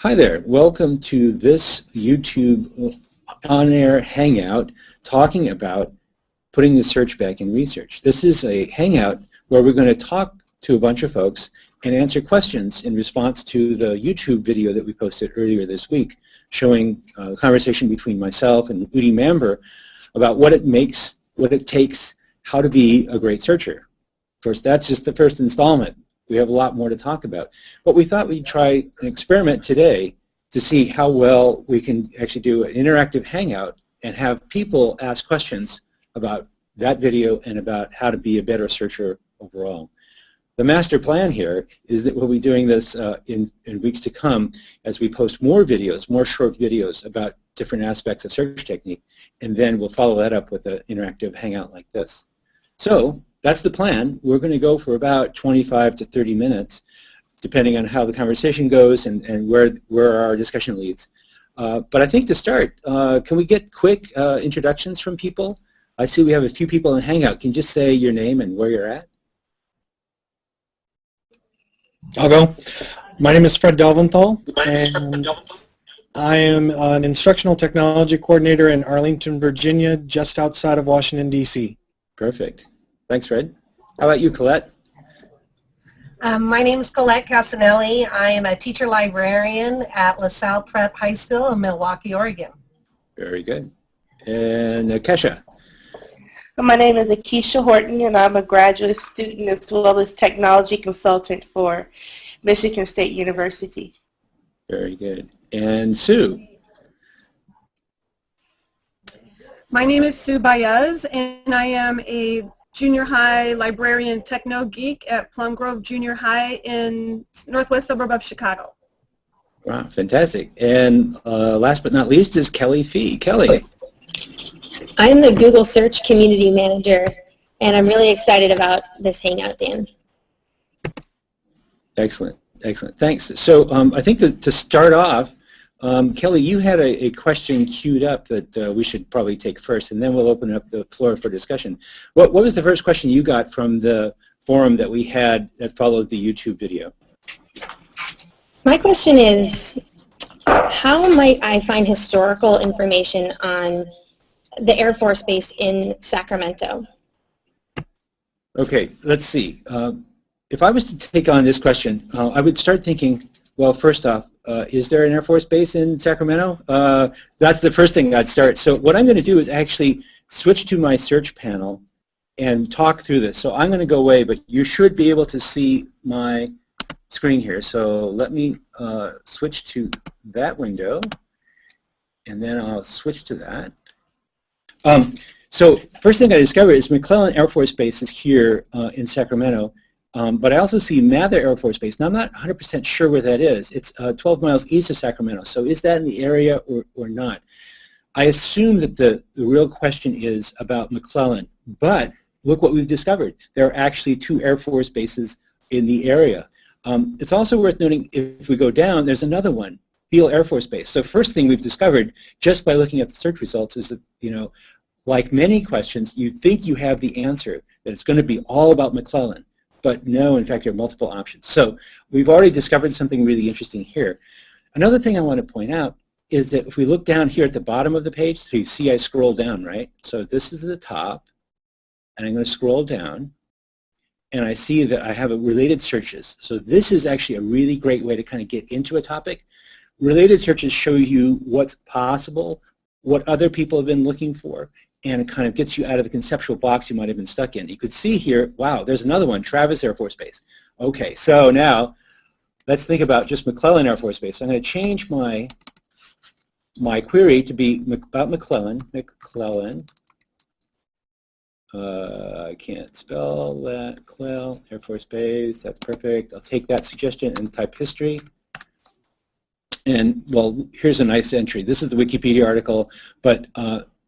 Hi there. Welcome to this YouTube on-air hangout talking about putting the search back in research. This is a hangout where we're going to talk to a bunch of folks and answer questions in response to the YouTube video that we posted earlier this week showing a conversation between myself and Udi Mamber about what it takes, how to be a great searcher. Of course, that's just the first installment. We have a lot more to talk about. But we thought we'd try an experiment today to see how well we can actually do an interactive hangout and have people ask questions about that video and about how to be a better searcher overall. The master plan here is that we'll be doing this in weeks to come as we post more videos, more short videos about different aspects of search technique, and then we'll follow that up with an interactive hangout like this. So that's the plan. We're going to go for about 25 to 30 minutes, depending on how the conversation goes and where our discussion leads. But I think to start, can we get quick introductions from people? I see we have a few people in Hangout. Can you just say your name and where you're at? I'll go. My name is Fred Delventhal, and I am an instructional technology coordinator in Arlington, Virginia, just outside of Washington, D.C. Perfect. Thanks, Fred. How about you, Colette? My name is Colette Casanelli. I am a teacher librarian at LaSalle Prep High School in Milwaukee, Oregon. Very good. And Keisha? My name is Keisha Horton, and I'm a graduate student as well as technology consultant for Michigan State University. Very good. And Sue? My name is Sue Baez, and I am a junior high librarian techno geek at Plum Grove Junior High in northwest suburb of Chicago. Wow, fantastic. And last but not least is Kelly Fee. Kelly? I'm the Google Search Community Manager, and I'm really excited about this hangout, Dan. Excellent, excellent. Thanks. So I think to start off, Kelly, you had a question queued up that we should probably take first, and then we'll open up the floor for discussion. What was the first question you got from the forum that we had that followed the YouTube video? My question is, how might I find historical information on the Air Force Base in Sacramento? Okay, let's see. If I was to take on this question, I would start thinking, well, first off, is there an Air Force Base in Sacramento? That's the first thing I'd start. So what I'm going to do is actually switch to my search panel and talk through this. So I'm going to go away, but you should be able to see my screen here. So let me switch to that window, and then I'll switch to that. So first thing I discovered is McClellan Air Force Base is here in Sacramento. But I also see Mather Air Force Base. Now, I'm not 100% sure where that is. It's 12 miles east of Sacramento. So is that in the area or not? I assume that the real question is about McClellan. But look what we've discovered. There are actually 2 Air Force bases in the area. It's also worth noting, if we go down, there's another one, Beale Air Force Base. So first thing we've discovered, just by looking at the search results, is that, you know, like many questions, you think you have the answer, that it's going to be all about McClellan. But no, in fact, there are multiple options. So we've already discovered something really interesting here. Another thing I want to point out is that if we look down here at the bottom of the page, so you see I scroll down, right? So this is the top, and I'm going to scroll down, and I see that I have a related searches. So this is actually a really great way to kind of get into a topic. Related searches show you what's possible, what other people have been looking for, and it kind of gets you out of the conceptual box you might have been stuck in. You could see here, wow, there's another one, Travis Air Force Base. Okay, so now let's think about just McClellan Air Force Base. So I'm going to change my query to be about McClellan. I can't spell that. McClellan Air Force Base, that's perfect. I'll take that suggestion and type history. And, well, here's a nice entry. This is the Wikipedia article, but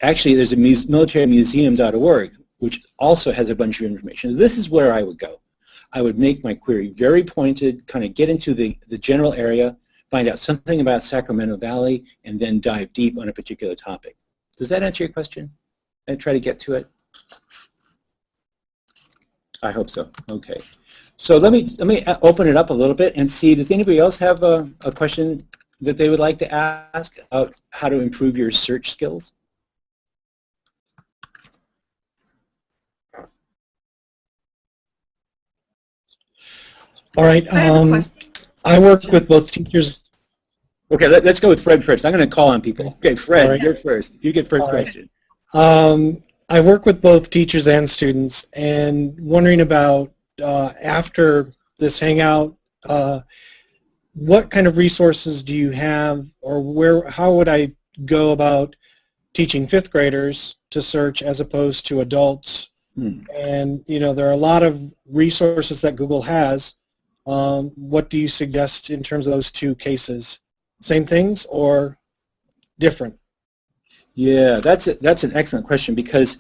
actually, there's a militarymuseum.org, which also has a bunch of information. This is where I would go. I would make my query very pointed, kind of get into the general area, find out something about Sacramento Valley, and then dive deep on a particular topic. Does that answer your question? I try to get to it? I hope so. Okay. So let me open it up a little bit and see, does anybody else have a question that they would like to ask about how to improve your search skills? All right. I have a question. I work with both teachers. Okay, let's go with Fred first. I'm going to call on people. Okay, Fred, All right. you're first. You get first All right. question. I work with both teachers and students, and wondering about after this Hangout, what kind of resources do you have, or how would I go about teaching fifth graders to search as opposed to adults? And there are a lot of resources that Google has. What do you suggest in terms of those two cases? Same things or different? Yeah, that's an excellent question, because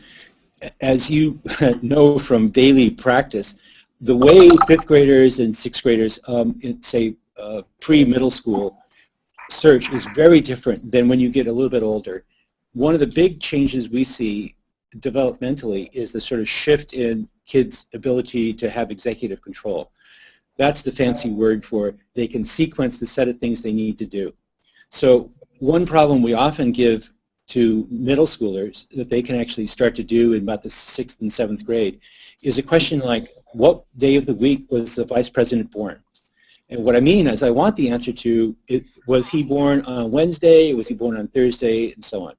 as you know from daily practice, the way fifth graders and sixth graders, say pre-middle school, search is very different than when you get a little bit older. One of the big changes we see developmentally is the sort of shift in kids' ability to have executive control. That's the fancy word for they can sequence the set of things they need to do. So one problem we often give to middle schoolers that they can actually start to do in about the 6th and 7th grade is a question like, what day of the week was the vice president born? And what I mean is I want the answer to, was he born on Wednesday, was he born on Thursday, and so on.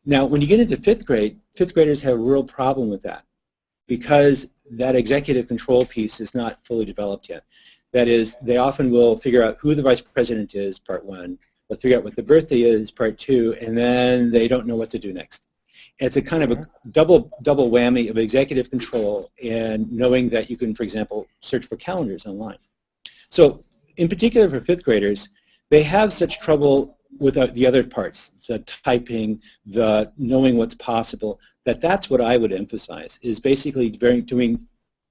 Now, when you get into 5th grade, 5th graders have a real problem with that, because that executive control piece is not fully developed yet. That is, they often will figure out who the vice president is, part one, they'll figure out what the birthday is, part two, and then they don't know what to do next. It's a kind of a double whammy of executive control and knowing that you can, for example, search for calendars online. So in particular for 5th graders, they have such trouble with the other parts, the typing, the knowing what's possible, that's what I would emphasize, is basically doing,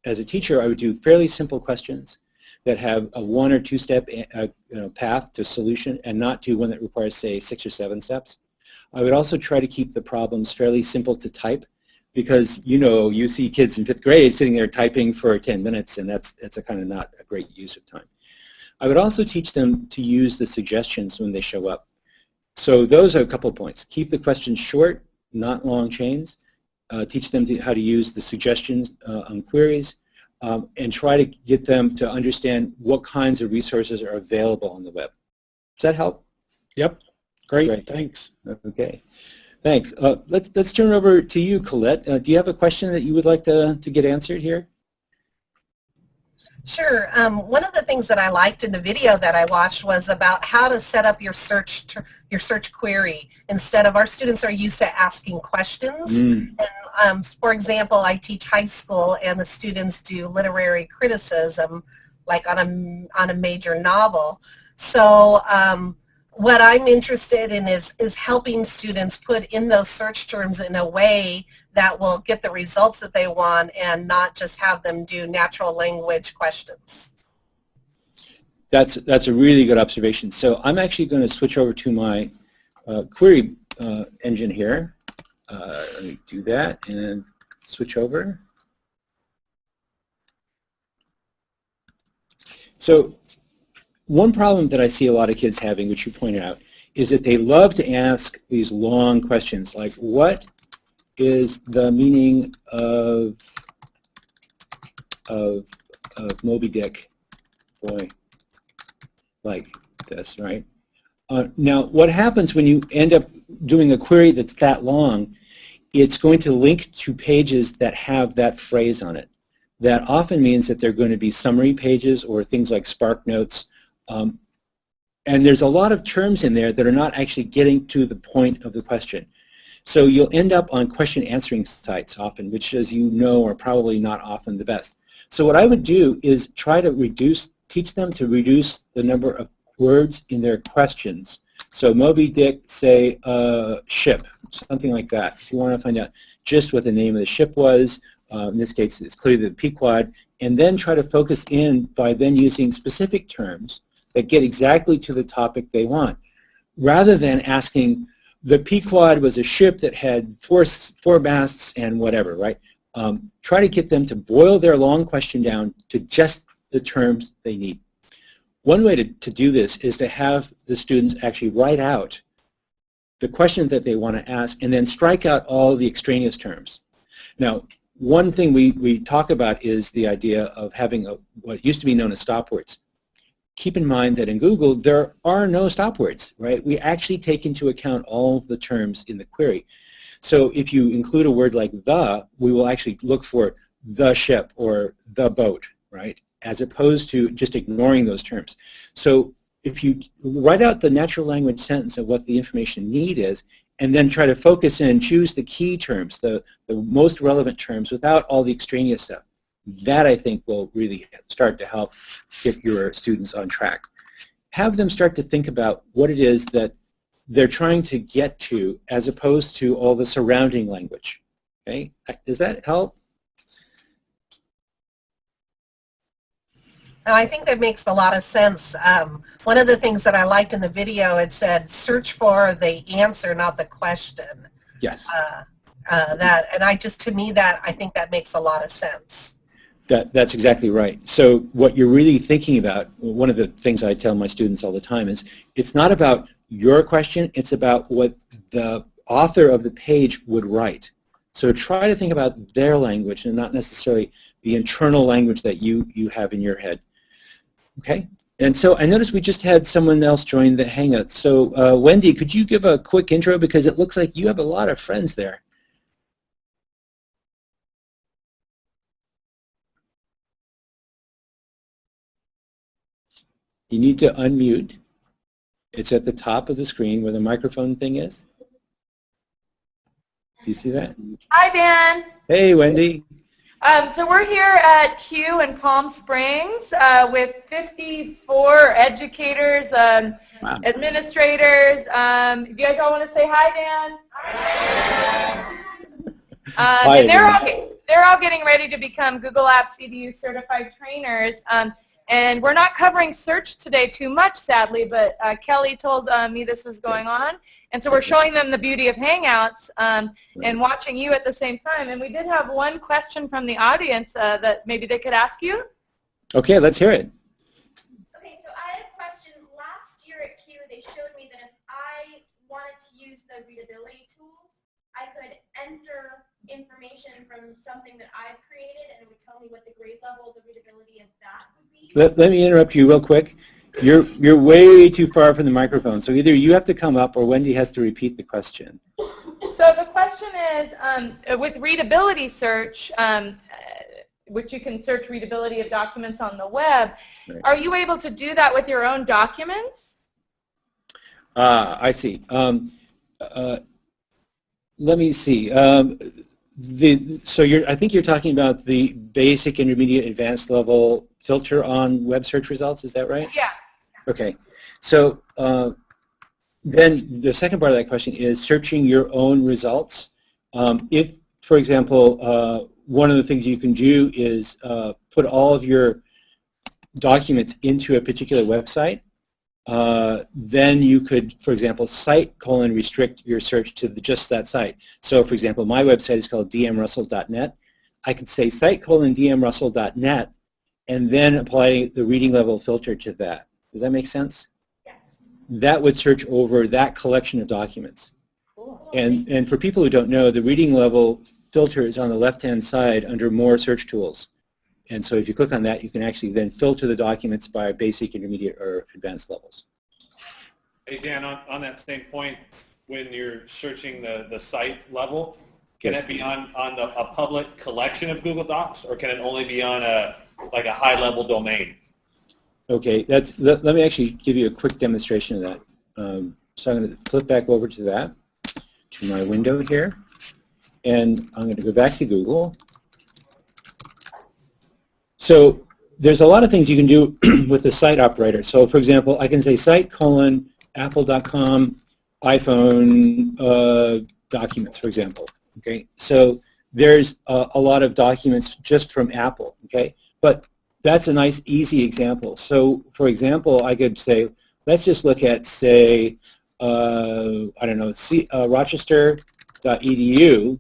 as a teacher, I would do fairly simple questions that have a 1 or 2 step path to solution, and not do one that requires, say, 6 or 7 steps. I would also try to keep the problems fairly simple to type, because you see kids in 5th grade sitting there typing for 10 minutes, and that's a kind of not a great use of time. I would also teach them to use the suggestions when they show up. So those are a couple of points. Keep the questions short, not long chains. Teach them how to use the suggestions on queries, and try to get them to understand what kinds of resources are available on the web. Does that help? Yep. Great. Thanks. Okay. Thanks. Let's turn it over to you, Colette. Do you have a question that you would like to get answered here? Sure. One of the things that I liked in the video that I watched was about how to set up your search query. Instead of, our students are used to asking questions. And, for example, I teach high school, and the students do literary criticism, like on a major novel. So what I'm interested in is helping students put in those search terms in a way that will get the results that they want, and not just have them do natural language questions. That's a really good observation. So I'm actually going to switch over to my query engine here. Let me do that and switch over. So one problem that I see a lot of kids having, which you pointed out, is that they love to ask these long questions like, what is the meaning of Moby Dick? Boy, like this, right? Now, what happens when you end up doing a query that's that long, it's going to link to pages that have that phrase on it. That often means that they're going to be summary pages or things like Spark Notes. And there's a lot of terms in there that are not actually getting to the point of the question. So you'll end up on question answering sites often, which, as you know, are probably not often the best. So what I would do is try to teach them to reduce the number of words in their questions. So Moby Dick, say, ship, something like that. If you want to find out just what the name of the ship was, in this case it's clearly the Pequod, and then try to focus in by then using specific terms that get exactly to the topic they want, rather than asking, the Pequod was a ship that had four masts and whatever, right? Try to get them to boil their long question down to just the terms they need. one way to do this is to have the students actually write out the question that they want to ask and then strike out all the extraneous terms. Now, one thing we talk about is the idea of having what used to be known as stop words. Keep in mind that in Google, there are no stop words, right? We actually take into account all of the terms in the query. So if you include a word like the, we will actually look for the ship or the boat, right? As opposed to just ignoring those terms. So if you write out the natural language sentence of what the information need is, and then try to focus in and choose the key terms, the most relevant terms without all the extraneous stuff, that I think will really start to help get your students on track. Have them start to think about what it is that they're trying to get to as opposed to all the surrounding language. Okay? Does that help? No, I think that makes a lot of sense. One of the things that I liked in the video, it said, search for the answer, not the question. Yes. To me, I think that makes a lot of sense. That's exactly right. So what you're really thinking about, one of the things I tell my students all the time is, it's not about your question, it's about what the author of the page would write. So try to think about their language and not necessarily the internal language that you have in your head. Okay? And so I noticed we just had someone else join the Hangout. So Wendy, could you give a quick intro, because it looks like you have a lot of friends there. You need to unmute. It's at the top of the screen where the microphone thing is. Do you see that? Hi, Dan. Hey, Wendy. So we're here at Q in Palm Springs with 54 educators, Wow. administrators. If you guys all want to say hi, Dan. Hi. Hi, and they're all getting ready to become Google Apps EDU certified trainers. And we're not covering search today too much, sadly, but Kelly told me this was going on. And so we're showing them the beauty of Hangouts and watching you at the same time. And we did have one question from the audience that maybe they could ask you. Okay, let's hear it. Okay, so I had a question. Last year at Q, they showed me that if I wanted to use the readability tool, I could enter information from something that I've created, and it would tell me what the grade level of the readability of that would be. Let me interrupt you real quick. You're way too far from the microphone, so either you have to come up or Wendy has to repeat the question. So the question is, with readability search, which you can search readability of documents on the web, Right. Are you able to do that with your own documents? I see. Let me see. I think you're talking about the basic, intermediate, advanced level filter on web search results. Is that right? Yeah. Okay. So then the second part of that question is searching your own results. If, for example, one of the things you can do is put all of your documents into a particular website, then you could, for example, restrict your search to just that site. So, for example, my website is called dmrussell.net. I could say site:/dmrussell.net and then apply the reading level filter to that. Does that make sense? Yeah. That would search over that collection of documents. Cool. And for people who don't know, the reading level filter is on the left-hand side under More Search Tools. And so if you click on that, you can actually then filter the documents by basic, intermediate, or advanced levels. Hey, Dan, on that same point, when you're searching the site level, can Yes. it be on a public collection of Google Docs, or can it only be on a high-level domain? Okay, let me actually give you a quick demonstration of that. So I'm going to flip back over to that, to my window here, and I'm going to go back to Google. So there's a lot of things you can do with the site operator. So for example, I can say site:/apple.com iPhone documents, for example. Okay, so there's a lot of documents just from Apple. Okay, but that's a nice, easy example. So for example, I could say, let's just look at, say, I don't know, rochester.edu,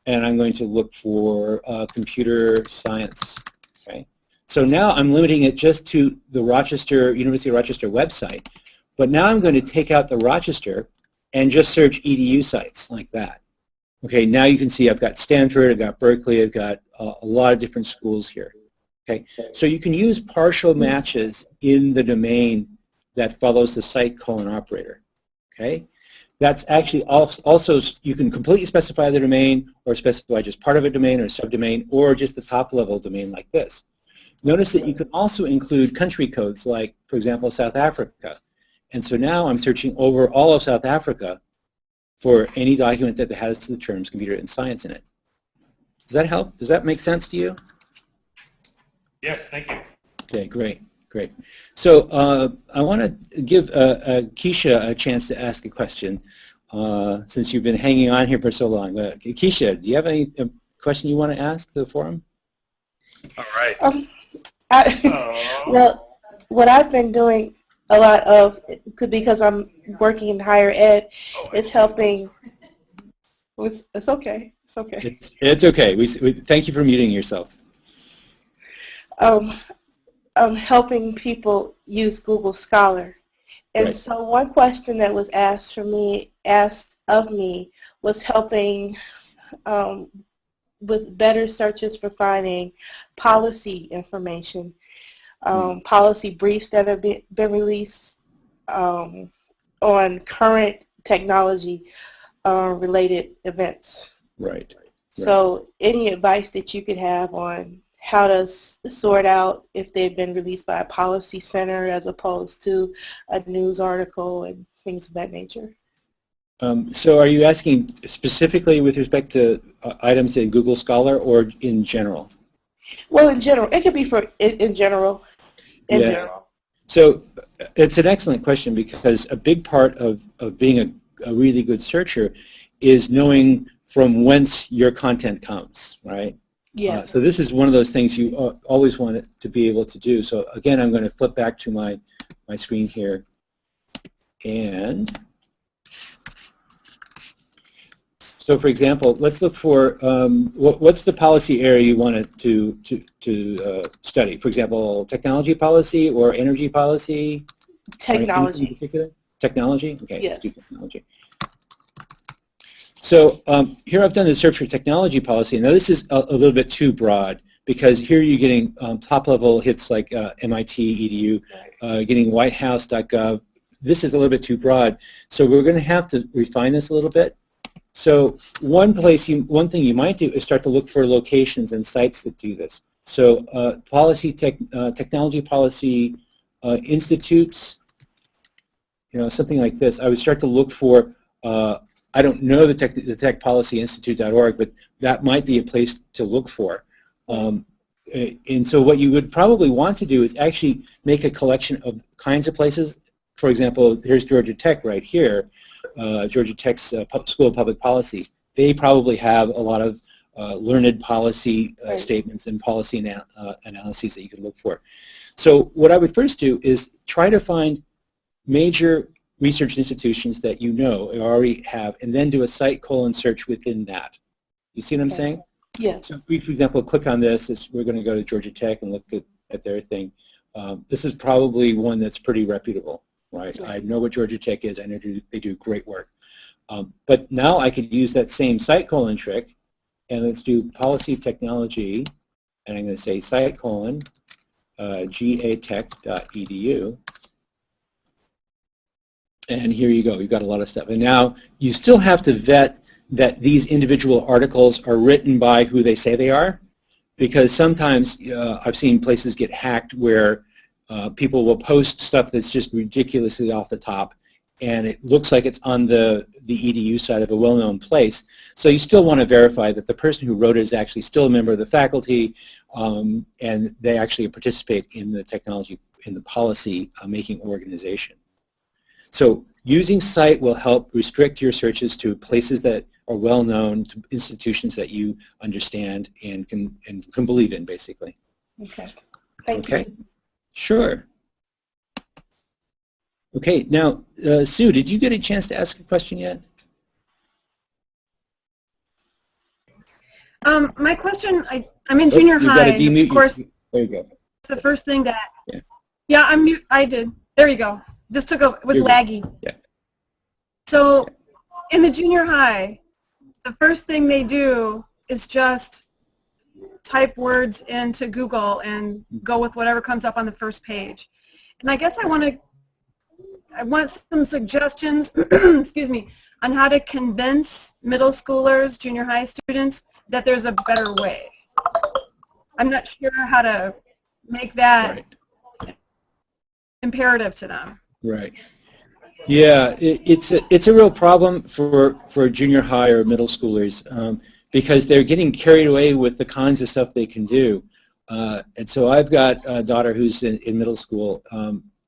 and I'm going to look for computer science. Okay, So now I'm limiting it just to the University of Rochester website. But now I'm going to take out the Rochester and just search EDU sites like that. Okay, now you can see I've got Stanford, I've got Berkeley, I've got a lot of different schools here. Okay, so you can use partial matches in the domain that follows the site colon operator. Okay, that's actually also, you can completely specify the domain or specify just part of a domain or subdomain or just the top level domain like this. Notice that you can also include country codes like, for example, South Africa. And so now I'm searching over all of South Africa for any document that has the terms computer and science in it. Does that help? Does that make sense to you? Yes, thank you. Okay, great, great. So I want to give Keisha a chance to ask a question since you've been hanging on here for so long. Keisha, do you have any question you want to ask the forum? All right. Well, what I've been doing a lot of, because I'm working in higher ed, it's helping with, it's okay, it's okay. It's okay. We thank you for muting yourself. Helping people use Google Scholar. And Right. So one question that was asked of me was helping with better searches for finding policy information, policy briefs that have been released on current technology related events. Right. So any advice that you could have on how to sort out if they've been released by a policy center as opposed to a news article and things of that nature. So are you asking specifically with respect to items in Google Scholar or in general? Well, in general. It could be for in general. In general. So it's an excellent question because a big part of being a really good searcher is knowing from whence your content comes, right? Yes. So this is one of those things you always want it to be able to do. So again, I'm going to flip back to my screen here. And so for example, let's look for what's the policy area you want to study? For example, technology policy or energy policy? Technology. In particular? Technology? Okay, yes. Let's do technology. So here I've done the search for technology policy. Now this is a little bit too broad because here you're getting top-level hits like MIT, EDU, getting whitehouse.gov. This is a little bit too broad. So we're going to have to refine this a little bit. So one thing you might do is start to look for locations and sites that do this. So technology policy institutes, something like this. I would start to look for, I don't know the techpolicyinstitute.org, but that might be a place to look for. And so what you would probably want to do is actually make a collection of kinds of places. For example, here's Georgia Tech right here. Georgia Tech's School of Public Policy. They probably have a lot of learned policy statements and policy analyses that you can look for. So what I would first do is try to find major research institutions that you know or already have, and then do a site search within that. You see what I'm saying? Yes. So if we, for example, click on this, we're going to go to Georgia Tech and look at their thing. This is probably one that's pretty reputable. Right. I know what Georgia Tech is. I know they do great work. But now I could use that same site trick, and let's do policy technology, and I'm going to say site gatech.edu. And here you go. You've got a lot of stuff. And now you still have to vet that these individual articles are written by who they say they are, because sometimes I've seen places get hacked where people will post stuff that's just ridiculously off the top, and it looks like it's on the EDU side of a well-known place. So you still want to verify that the person who wrote it is actually still a member of the faculty, and they actually participate in the technology, in the policy making organization. So using cite will help restrict your searches to places that are well-known, to institutions that you understand and can believe in, basically. Okay. Thank you. Sure. Okay, now, Sue, did you get a chance to ask a question yet? My question, I'm in junior high, Got to demute. of course. There you go. the first thing that, Yeah. yeah, I did. There you go. Just took a, it was You're laggy. good. Yeah. So in the junior high, the first thing they do is just type words into Google and go with whatever comes up on the first page. And I guess I want some suggestions, excuse me, on how to convince middle schoolers, junior high students, that there's a better way. I'm not sure how to make that imperative to them. Right. Yeah, it's a real problem for junior high or middle schoolers because they're getting carried away with the kinds of stuff they can do. And so I've got a daughter who's in middle school,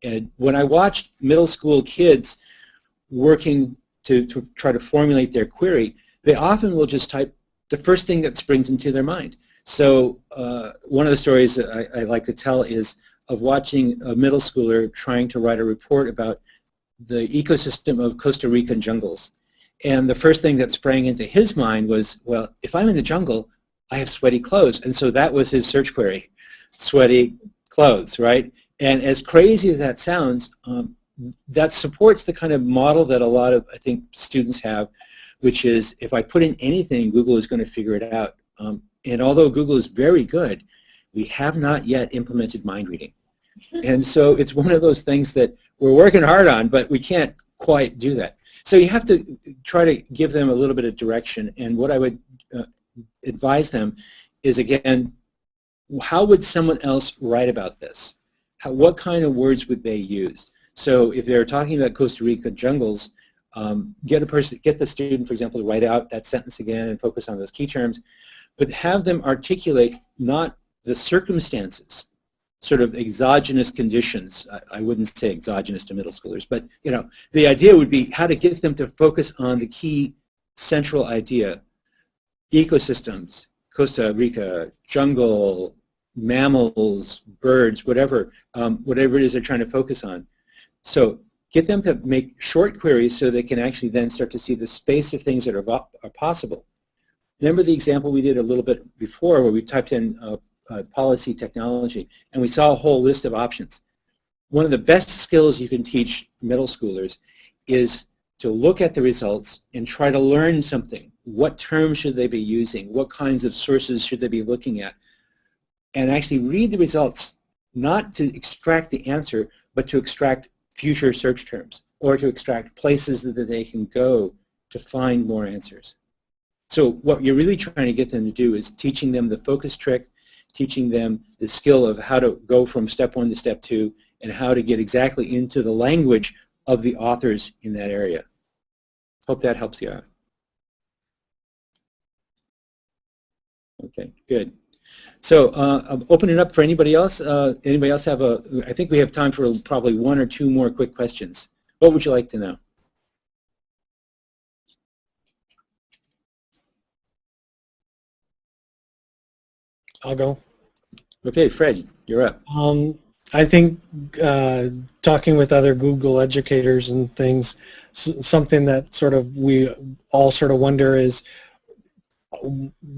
and when I watched middle school kids working to try to formulate their query, they often will just type the first thing that springs into their mind. So one of the stories that I like to tell is of watching a middle schooler trying to write a report about the ecosystem of Costa Rican jungles. And the first thing that sprang into his mind was, well, if I'm in the jungle, I have sweaty clothes. And so that was his search query, sweaty clothes, right? And as crazy as that sounds, that supports the kind of model that a lot of, I think, students have, which is if I put in anything, Google is going to figure it out. And although Google is very good, we have not yet implemented mind reading. And so it's one of those things that we're working hard on, but we can't quite do that. So you have to try to give them a little bit of direction. And what I would advise them is, again, how would someone else write about this? What kind of words would they use? So if they're talking about Costa Rica jungles, get the student, for example, to write out that sentence again and focus on those key terms, but have them articulate not the circumstances, sort of exogenous conditions. I wouldn't say exogenous to middle schoolers, but the idea would be how to get them to focus on the key central idea: ecosystems, Costa Rica, jungle, mammals, birds, whatever it is they're trying to focus on. So get them to make short queries so they can actually then start to see the space of things that are possible. Remember the example we did a little bit before where we typed in policy technology and we saw a whole list of options. One of the best skills you can teach middle schoolers is to look at the results and try to learn something. What terms should they be using? What kinds of sources should they be looking at? And actually read the results, not to extract the answer, but to extract future search terms or to extract places that they can go to find more answers. So what you're really trying to get them to do is teaching them the focus trick, teaching them the skill of how to go from step 1 to step 2, and how to get exactly into the language of the authors in that area. Hope that helps you out. Okay, good. So I'll open it up for anybody else. Anybody else have I think we have time for probably 1 or 2 more quick questions. What would you like to know? I'll go. Okay, Fred, you're up. I think talking with other Google educators and things, something that sort of we all sort of wonder is,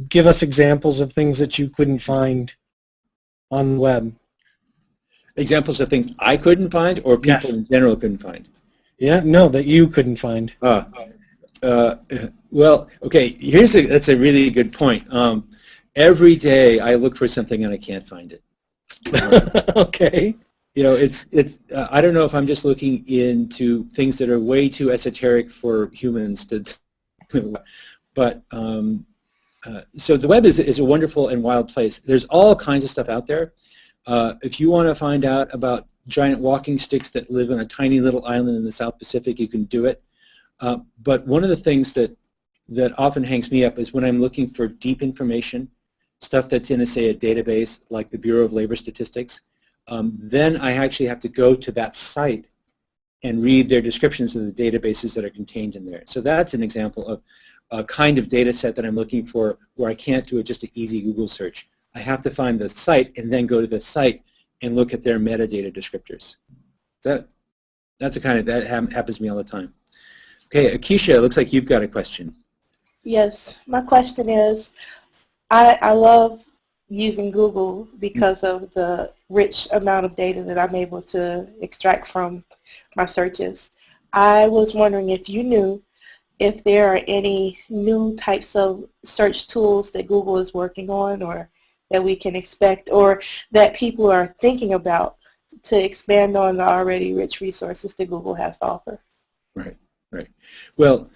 give us examples of things that you couldn't find on the web. Examples of things I couldn't find or people in general couldn't find? Yeah, no, that you couldn't find. Well, okay, that's a really good point. Every day I look for something and I can't find it. Okay. I don't know if I'm just looking into things that are way too esoteric for humans to, but so the web is a wonderful and wild place. There's all kinds of stuff out there. If you want to find out about giant walking sticks that live on a tiny little island in the South Pacific, you can do it. But one of the things that often hangs me up is when I'm looking for deep information, stuff that's in, say, a database like the Bureau of Labor Statistics, then I actually have to go to that site and read their descriptions of the databases that are contained in there. So that's an example of a kind of data set that I'm looking for where I can't do just an easy Google search. I have to find the site and then go to the site and look at their metadata descriptors. That's the kind of, that happens to me all the time. Okay, Keisha, it looks like you've got a question. Yes, my question is, I love using Google because of the rich amount of data that I'm able to extract from my searches. I was wondering if you knew if there are any new types of search tools that Google is working on or that we can expect or that people are thinking about to expand on the already rich resources that Google has to offer. Right, right. Well,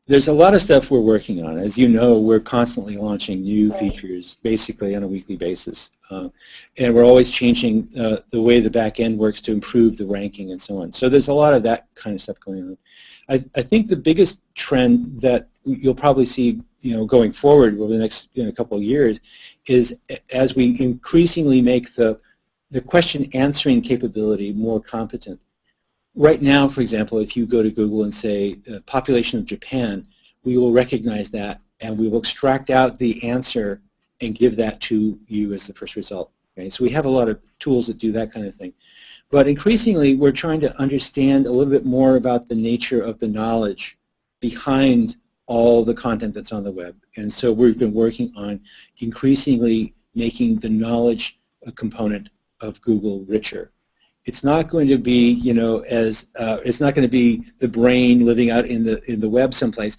there's a lot of stuff we're working on. As you know, we're constantly launching new features basically on a weekly basis. And we're always changing the way the back end works to improve the ranking and so on. So there's a lot of that kind of stuff going on. I think the biggest trend that you'll probably see going forward over the next couple of years is as we increasingly make the question answering capability more competent. Right now, for example, if you go to Google and say population of Japan, we will recognize that and we will extract out the answer and give that to you as the first result. Okay? So we have a lot of tools that do that kind of thing. But increasingly, we're trying to understand a little bit more about the nature of the knowledge behind all the content that's on the web. And so we've been working on increasingly making the knowledge component of Google richer. It's not going to be, it's not going to be the brain living out in the web someplace,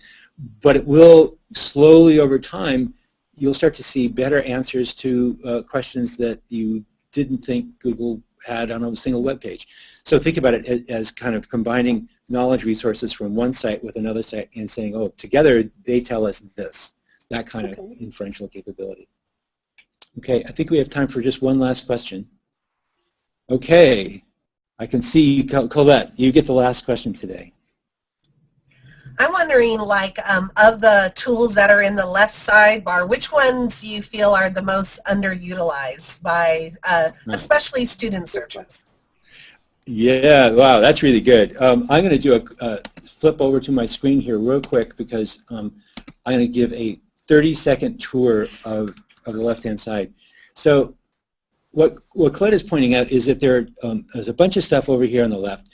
but it will slowly over time, you'll start to see better answers to questions that you didn't think Google had on a single web page. So think about it as kind of combining knowledge resources from one site with another site and saying, oh, together they tell us this, that kind of inferential capability. Okay, I think we have time for just one last question. Okay, I can see, Colette, you get the last question today. I'm wondering, of the tools that are in the left sidebar, which ones do you feel are the most underutilized by especially student searchers? Yeah, wow, that's really good. I'm going to do a flip over to my screen here real quick because I'm going to give a 30-second tour of the left-hand side. So what Colette is pointing out is that there's a bunch of stuff over here on the left.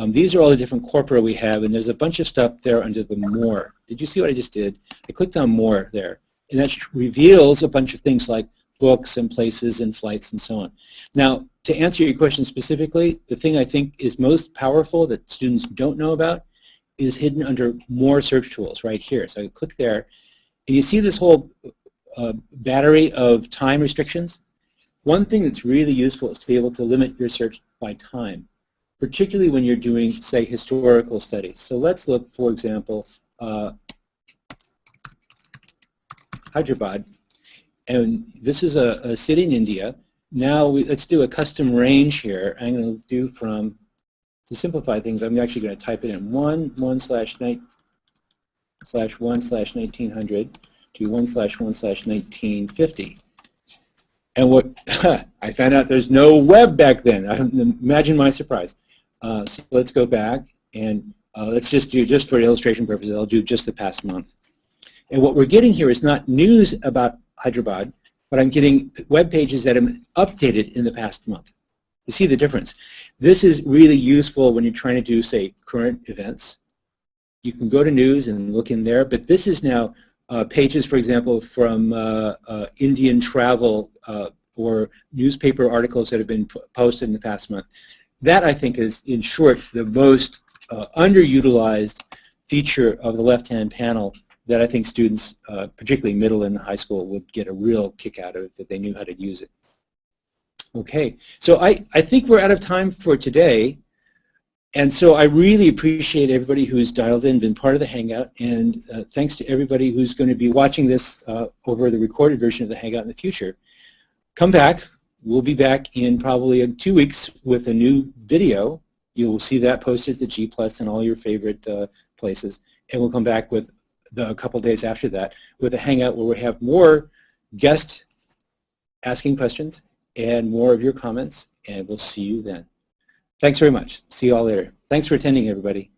These are all the different corpora we have, and there's a bunch of stuff there under the More. Did you see what I just did? I clicked on More there, and that reveals a bunch of things like books and places and flights and so on. Now, to answer your question specifically, the thing I think is most powerful that students don't know about is hidden under More search tools right here. So I click there, and you see this whole battery of time restrictions. One thing that's really useful is to be able to limit your search by time, particularly when you're doing, say, historical studies. So let's look, for example, Hyderabad. And this is a city in India. Now let's do a custom range here. I'm going to do from, to simplify things, I'm actually going to type it in 1/1/1900 to 1/1/1950. And what I found out there's no web back then. Imagine my surprise. So let's go back and let's just do, just for illustration purposes, I'll do just the past month. And what we're getting here is not news about Hyderabad, but I'm getting web pages that have been updated in the past month. You see the difference. This is really useful when you're trying to do, say, current events. You can go to news and look in there, but this is now pages, for example, from Indian travel or newspaper articles that have been posted in the past month. That, I think, is, in short, the most underutilized feature of the left-hand panel that I think students, particularly middle and high school, would get a real kick out of if they knew how to use it. Okay, so I think we're out of time for today. And so I really appreciate everybody who's dialed in, been part of the Hangout, and thanks to everybody who's going to be watching this over the recorded version of the Hangout in the future. Come back. We'll be back in probably 2 weeks with a new video. You'll see that posted to G+ and all your favorite places. And we'll come back with a couple days after that with a Hangout where we have more guests asking questions and more of your comments, and we'll see you then. Thanks very much. See you all later. Thanks for attending, everybody.